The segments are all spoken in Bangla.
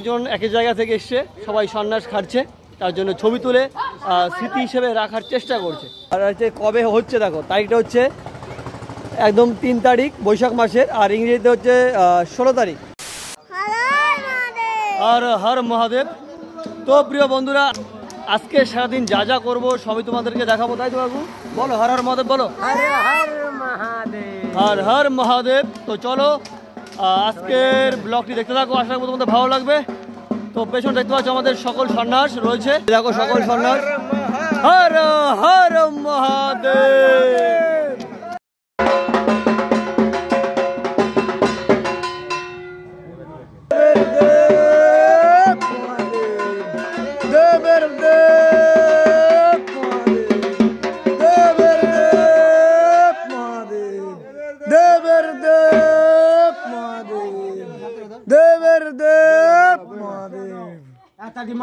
একজন এক এক জায়গা থেকে এসছে, সবাই সন্ন্যাস খাচ্ছে, তার জন্য ছবি তুলে স্মৃতি হিসেবে রাখার চেষ্টা করছে। আর হচ্ছে কবে হচ্ছে দেখো, তারিখটা হচ্ছে একদম 3 তারিখ বৈশাখ মাসের, আর ইংরেজিতে হচ্ছে 16 তারিখ। আর হর মহাদেব। তো প্রিয় বন্ধুরা, আজকে সারাদিন যা যা করবো সবই তোমাদেরকে দেখাবো, তাই তো বাবু? বলো হর হর মহাদেব, বলো হর হর মহাদেব। তো চলো আজকের ব্লগটি দেখতে থাকো, আশা করি তোমাদের ভালো লাগবে। তো পেছনে দেখতে পাচ্ছ আমাদের সকল সন্ন্যাস রয়েছে, দেখো সকল সন্ন্যাস। হর হর মহাদেব।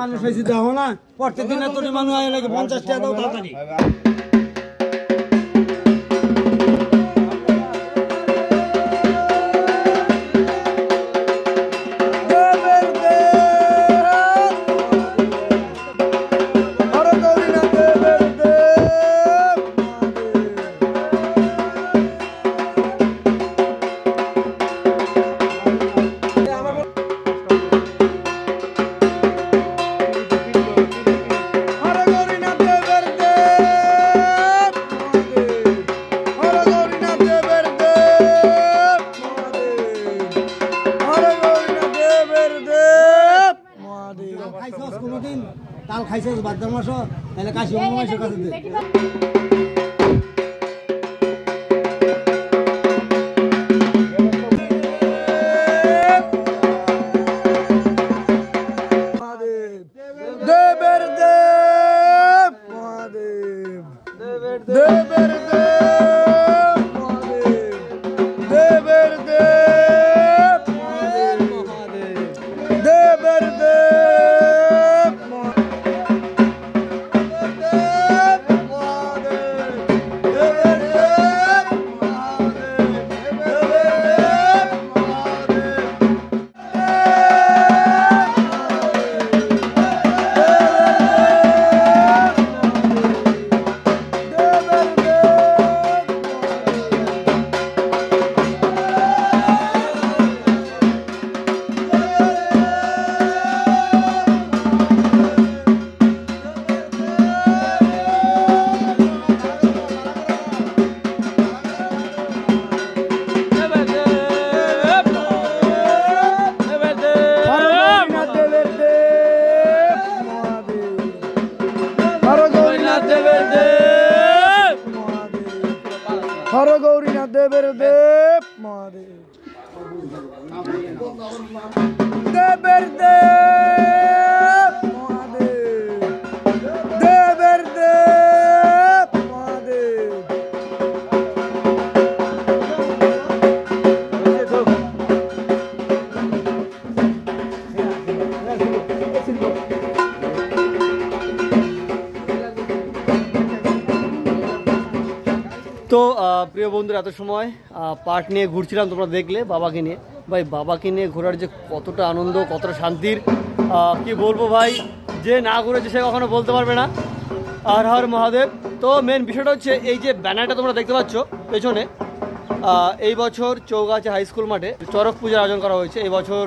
মানুষ হয়েছে দেখো না, প্রত্যেক দিন এতটি মানুষ আয় লাগে, 50 টাকা দাও তাড়াতাড়ি। তাল খাইছে বাদাম মাস, তাহলে কাশি মাসের কাছে দে। দেবের দেব মহাদেব, দেবের দেবের দেব মহাদেব, দেবের দেব মহাদেব, দেবের দেব। হর গৌরীনাথ দেবের দেব মহাদেব, দেবের দেব মহাদেব, দেবের দেব মহাদেব। তো প্রিয় বন্ধুরা, এত সময় পার্ট নিয়ে ঘুরছিলাম, তোমরা দেখলে বাবাকে নিয়ে। ভাই বাবাকে নিয়ে ঘোরার যে কতটা আনন্দ, কতটা শান্তির, কি বলবো ভাই, যে না ঘুরেছে সে কখনো বলতে পারবে না। আর হর মহাদেব। তো মেন বিষয়টা হচ্ছে এই যে ব্যানারটা তোমরা দেখতে পাচ্ছ পেছনে, এই বছর চৌগাছা হাই স্কুল মাঠে চড়ক পূজার আয়োজন করা হয়েছে, এই বছর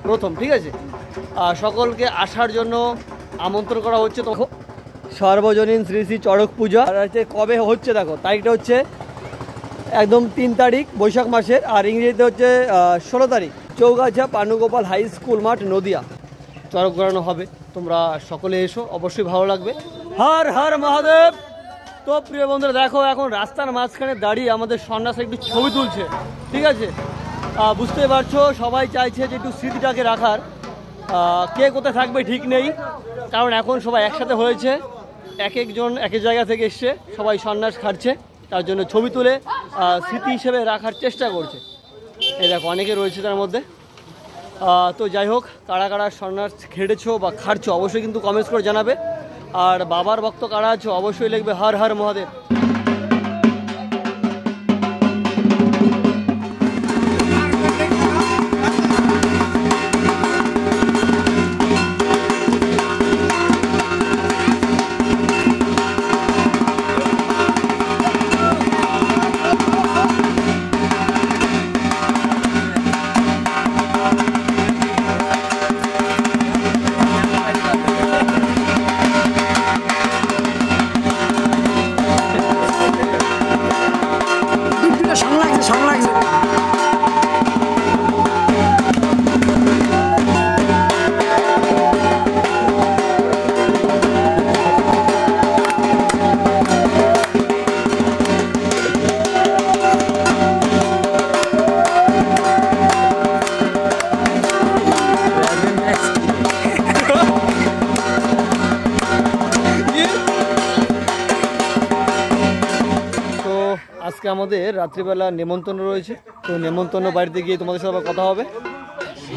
প্রথম, ঠিক আছে? সকলকে আসার জন্য আমন্ত্রণ করা হচ্ছে। তো সার্বজনীন শ্রী শ্রী চড়ক পূজা। আর হচ্ছে কবে হচ্ছে দেখো, তারিখটা হচ্ছে একদম 3 তারিখ বৈশাখ মাসের, আর ইংরেজিতে হচ্ছে 16 তারিখ। চৌগাছা পানুগোপাল হাই স্কুল মাঠ, নদিয়া চড়ক ঘোরানো হবে। তোমরা সকলে এসো, অবশ্যই ভালো লাগবে। হর হর মহাদেব। তো প্রিয় বন্ধুরা দেখো, এখন রাস্তার মাঝখানে দাঁড়িয়ে আমাদের সন্ন্যাস একটু ছবি তুলছে, ঠিক আছে? বুঝতেই পারছো, সবাই চাইছে যে একটু স্মৃতিটাকে রাখার। কে কোথায় থাকবে ঠিক নেই, কারণ এখন সবাই একসাথে হয়েছে, এক একজন এক এক জায়গা থেকে এসছে, সবাই সন্ন্যাস খাচ্ছে, তার জন্য ছবি তুলে স্মৃতি হিসেবে রাখার চেষ্টা করছে। এই দেখো অনেকে রয়েছে তার মধ্যে। তো যাই হোক, কারা কারা সন্ন্যাস খেটেছো বা খাচ্ছো অবশ্যই কিন্তু কমেন্টস করে জানাবে। আর বাবার ভক্ত কারা আছো অবশ্যই লিখবে হর হর মহাদেব। আজকে আমাদের রাত্রিবেলা নেমন্তন্ন রয়েছে, তো নেমন্তন্ন বাড়িতে গিয়ে তোমাদের সাথে আবার কথা হবে।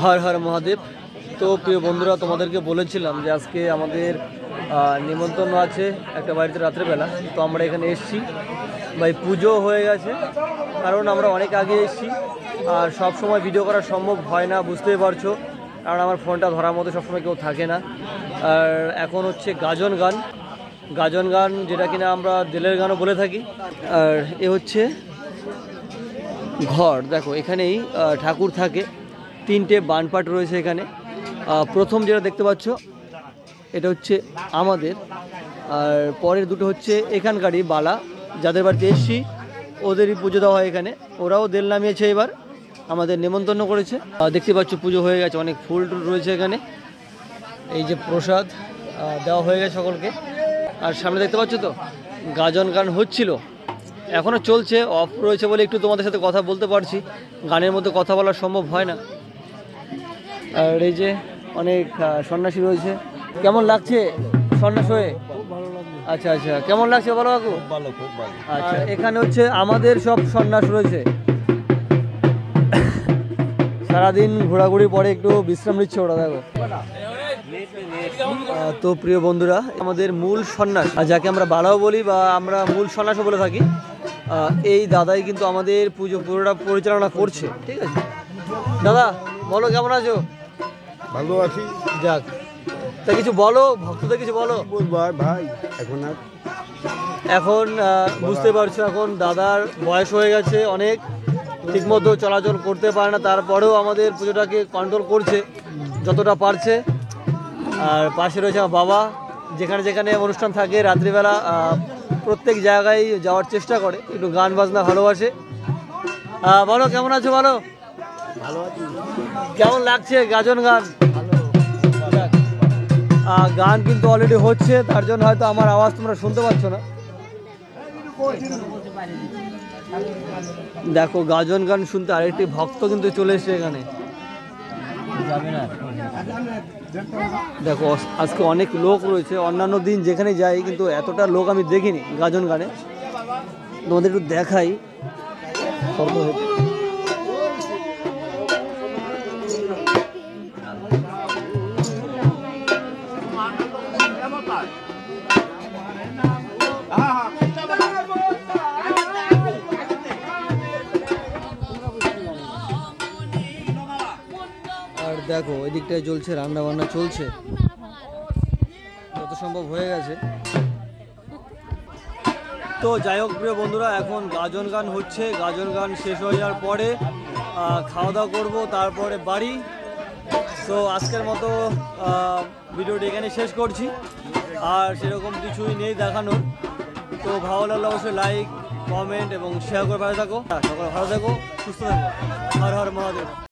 হর হর মহাদেব। তো প্রিয় বন্ধুরা, তোমাদেরকে বলেছিলাম যে আজকে আমাদের নেমন্তন্ন আছে একটা বাড়িতে রাত্রিবেলা, তো আমরা এখানে এসেছি। ভাই পুজো হয়ে গেছে, কারণ আমরা অনেক আগে এসেছি আর সব সময় ভিডিও করা সম্ভব হয় না, বুঝতেই পারছো, কারণ আমার ফোনটা ধরার মতো সবসময় কেউ থাকে না। আর এখন হচ্ছে গাজন গান, গাজন গান যেটা কিনা আমরা দিলের গানও বলে থাকি। আর এ হচ্ছে ঘর, দেখো এখানেই ঠাকুর থাকে, 3টে বানপাট রয়েছে এখানে। প্রথম যেটা দেখতে পাচ্ছ এটা হচ্ছে আমাদের, আর পরের দুটো হচ্ছে এখানকারই বালা, যাদের বাড়িতে এসছি ওদেরই পুজো দেওয়া হয় এখানে। ওরাও দেল নামিয়েছে, এবার আমাদের নেমন্তন্ন করেছে। দেখতে পাচ্ছ পুজো হয়ে গেছে, অনেক ফুল টুল রয়েছে এখানে। এই যে প্রসাদ দেওয়া হয়ে গেছে সকলকে। আর সামনে দেখতে পাচ্ছ তো গাজন গান হচ্ছিল, এখনও চলছে, অফ রয়েছে বলে একটু তোমাদের সাথে কথা বলতে পারছি, গানের মধ্যে কথা বলা সম্ভব হয় না। আর এই যে অনেক সন্ন্যাসী রয়েছে। কেমন লাগছে সন্ন্যাস হয়ে? আচ্ছা আচ্ছা, কেমন লাগছে বলো কাকু? আচ্ছা, এখানে হচ্ছে আমাদের সব সন্ন্যাস রয়েছে, সারাদিন ঘোরাঘুরি পরে একটু বিশ্রাম নিচ্ছে ওরা, দেখো। তো প্রিয় বন্ধুরা, আমাদের মূল সন্ন্যাস, যাকে আমরা বালাও বলি বা আমরা মূল সন্ন্যাসও বলে থাকি, এই দাদাই কিন্তু আমাদের পুজো পুরোটা পরিচালনা করছে। ঠিক আছে দাদা, বলো কেমন আছো? ভালো আছি। যাক, তা কিছু বলো, ভক্তদের কিছু বলো। ভাই এখন বুঝতে পারছো, এখন দাদার বয়স হয়ে গেছে অনেক, ঠিকমতো চলাচল করতে পারে না, তারপরেও আমাদের পুজোটাকে কন্ট্রোল করছে যতটা পারছে। আর পাশে রয়েছে আমার বাবা, যেখানে যেখানে অনুষ্ঠান থাকে রাত্রিবেলা প্রত্যেক জায়গায় যাওয়ার চেষ্টা করে, একটু গান বাজনা ভালোবাসে। বলো কেমন আছো? বলো। ভালো আছি। কেমন লাগছে গাজন গান? গান কিন্তু অলরেডি হচ্ছে, তার জন্য হয়তো আমার আওয়াজ তোমরা শুনতে পাচ্ছ না। দেখো গাজন গান শুনতে আরেকটি ভক্ত কিন্তু চলে এসেছে এখানে। দেখো আজকে অনেক লোক রয়েছে, অন্যান্য দিন যেখানে যাই কিন্তু এতটা লোক আমি দেখিনি গাজন গানে। তোমাদের একটু দেখাই। আর দেখো ওই দিকটায় চলছে, রান্না বান্না চলছে, যত সম্ভব হয়ে গেছে। তো যাই হোক প্রিয় বন্ধুরা, এখন গাজন গান হচ্ছে, গাজন গান শেষ হয়ে যাওয়ার পরে খাওয়া দাওয়া করবো, তারপরে বাড়ি। তো আজকের মতো ভিডিওটি এখানে শেষ করছি, আর সেরকম কিছুই নেই দেখানোর। তো ভালো লাগলে অবশ্যই লাইক, কমেন্ট এবং শেয়ার করে ভালো থাকো। সকলে ভালো থাকো, সুস্থ থাকো। হর হর মহাদেব।